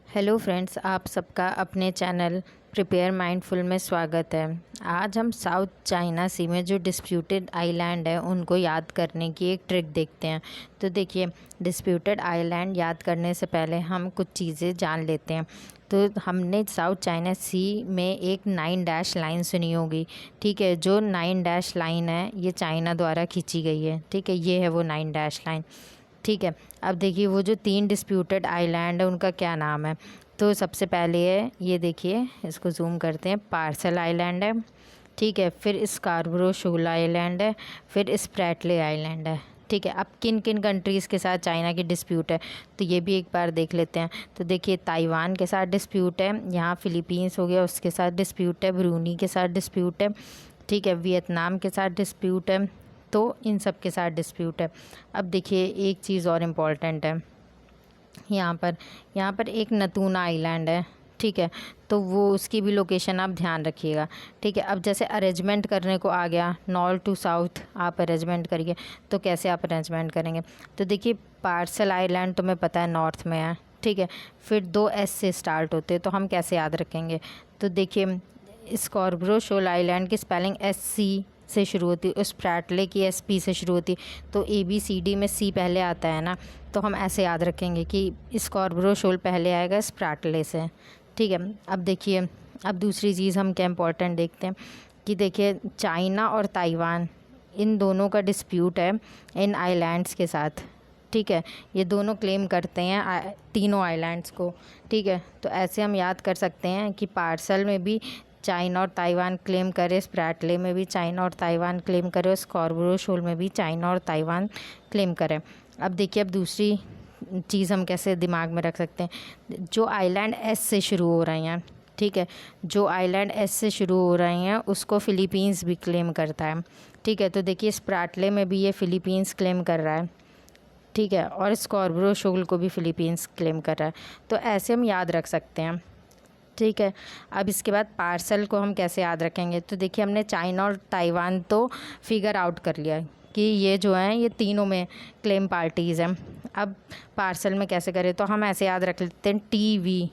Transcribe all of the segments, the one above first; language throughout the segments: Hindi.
हेलो फ्रेंड्स, आप सबका अपने चैनल प्रिपेयर माइंडफुल में स्वागत है। आज हम साउथ चाइना सी में जो डिस्प्यूटेड आइलैंड है उनको याद करने की एक ट्रिक देखते हैं। तो देखिए, डिस्प्यूटेड आइलैंड याद करने से पहले हम कुछ चीज़ें जान लेते हैं। तो हमने साउथ चाइना सी में एक 9 डैश लाइन सुनी होगी, ठीक है। जो 9 डैश लाइन है ये चाइना द्वारा खींची गई है, ठीक है। ये है वो 9 डैश लाइन, ठीक है। अब देखिए, वो जो 3 डिस्प्यूटेड आइलैंड है उनका क्या नाम है। तो सबसे पहले है, ये देखिए, इसको जूम करते हैं, पार्सल आइलैंड है, ठीक है। फिर स्कार्बरो शोल आइलैंड है, फिर स्प्रैटले आइलैंड है, ठीक है। अब किन किन कंट्रीज़ के साथ चाइना की डिस्प्यूट है तो ये भी एक बार देख लेते हैं। तो देखिए, ताइवान के साथ डिस्प्यूट है, यहाँ फिलीपींस हो गया उसके साथ डिस्प्यूट है, ब्रूनी के साथ डिस्प्यूट है, ठीक है। वियतनाम के साथ डिस्प्यूट है, तो इन सब के साथ डिस्प्यूट है। अब देखिए, एक चीज़ और इम्पॉर्टेंट है, यहाँ पर एक नतूना आइलैंड है, ठीक है। तो वो उसकी भी लोकेशन आप ध्यान रखिएगा, ठीक है। अब जैसे अरेंजमेंट करने को आ गया, नॉर्थ टू साउथ आप अरेंजमेंट करिए। तो कैसे आप अरेंजमेंट करेंगे, तो देखिए, पार्सल आइलैंड तुम्हें पता है नॉर्थ में है, ठीक है। फिर 2 एस से स्टार्ट होते हैं, तो हम कैसे याद रखेंगे। तो देखिए, स्कॉर्ब्रो शोल आइलैंड की स्पेलिंग SC से शुरू होती है, स्प्रैटले की SP से शुरू होती, तो ABCD में C पहले आता है ना। तो हम ऐसे याद रखेंगे कि स्कॉर्ब्रो शोल पहले आएगा स्प्रैटले से, ठीक है। अब देखिए, अब दूसरी चीज़ हम क्या इम्पोर्टेंट देखते हैं कि देखिए, चाइना और ताइवान इन दोनों का डिस्प्यूट है इन आइलैंड्स के साथ, ठीक है। ये दोनों क्लेम करते हैं तीनों आइलैंड्स को, ठीक है। तो ऐसे हम याद कर सकते हैं कि पार्सल में भी चाइना और ताइवान क्लेम करे, स्प्रैटले में भी चाइना और ताइवान क्लेम करे, और स्कॉर्बरो शोल में भी चाइना और ताइवान क्लेम करे। अब देखिए, अब दूसरी चीज़ हम कैसे दिमाग में रख सकते हैं, जो आइलैंड S से शुरू हो रही हैं, ठीक है। जो आइलैंड S से शुरू हो रही हैं उसको फ़िलीपींस भी क्लेम करता है, ठीक है। तो देखिए, स्प्रैटले में भी ये फ़िलीपींस क्लेम कर रहा है, ठीक है, और स्कॉर्बरो शोल को भी फ़िलीपींस क्लेम कर रहा है। तो ऐसे हम याद रख सकते हैं, ठीक है। अब इसके बाद पार्सल को हम कैसे याद रखेंगे, तो देखिए, हमने चाइना और ताइवान तो फिगर आउट कर लिया कि ये जो हैं ये तीनों में क्लेम पार्टीज़ हैं। अब पार्सल में कैसे करें, तो हम ऐसे याद रख लेते हैं, TV,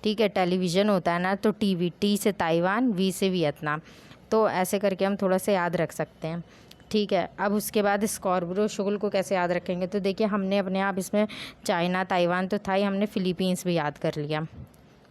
ठीक है। टेलीविज़न होता है ना, तो TV, T से ताइवान, V से वियतनाम। तो ऐसे करके हम थोड़ा सा याद रख सकते हैं, ठीक है। अब उसके बाद स्कॉर्बरो शोल को कैसे याद रखेंगे, तो देखिए, हमने अपने आप इसमें चाइना ताइवान तो था ही, हमने फ़िलीपींस भी याद कर लिया,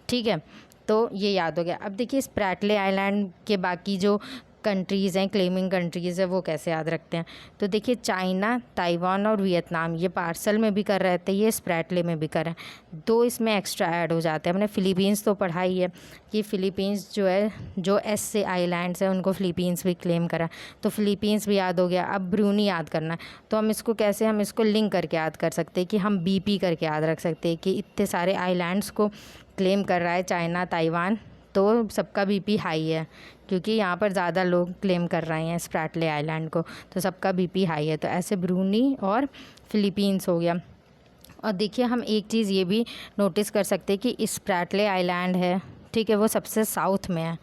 ठीक है। तो ये याद हो गया। अब देखिए, स्प्रैटले आइलैंड के बाकी जो कंट्रीज़ हैं, क्लेमिंग कंट्रीज़ है, वो कैसे याद रखते हैं। तो देखिए, चाइना, ताइवान और वियतनाम ये पार्सल में भी कर रहे थे, ये स्प्रैटले में भी कर रहे हैं, 2 इसमें एक्स्ट्रा ऐड हो जाते हैं। हमने फ़िलीपींस तो पढ़ा ही है कि फ़िलीपींस जो है, जो S से आइलैंड्स हैं उनको फ़िलीपींस भी क्लेम करा, तो फ़िलीपींस भी याद हो गया। अब ब्रूनी याद करना है, तो हम इसको कैसे, हम इसको लिंक करके याद कर सकते हैं कि हम BP करके याद रख सकते हैं कि इतने सारे आइलैंड्स को क्लेम कर रहा है चाइना ताइवान, तो सबका BP हाई है, क्योंकि यहाँ पर ज़्यादा लोग क्लेम कर रहे हैं स्प्रैटले आइलैंड को, तो सबका BP हाई है। तो ऐसे ब्रूनी और फ़िलीपींस हो गया। और देखिए, हम एक चीज़ ये भी नोटिस कर सकते हैं कि स्प्रैटले आइलैंड है, ठीक है, वो सबसे साउथ में है,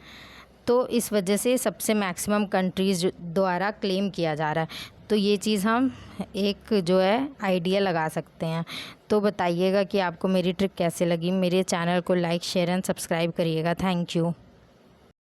तो इस वजह से सबसे मैक्सिमम कंट्रीज़ द्वारा क्लेम किया जा रहा है। तो ये चीज़ हम एक जो है आइडिया लगा सकते हैं। तो बताइएगा कि आपको मेरी ट्रिक कैसे लगी। मेरे चैनल को लाइक, शेयर एंड सब्सक्राइब करिएगा। Thank you.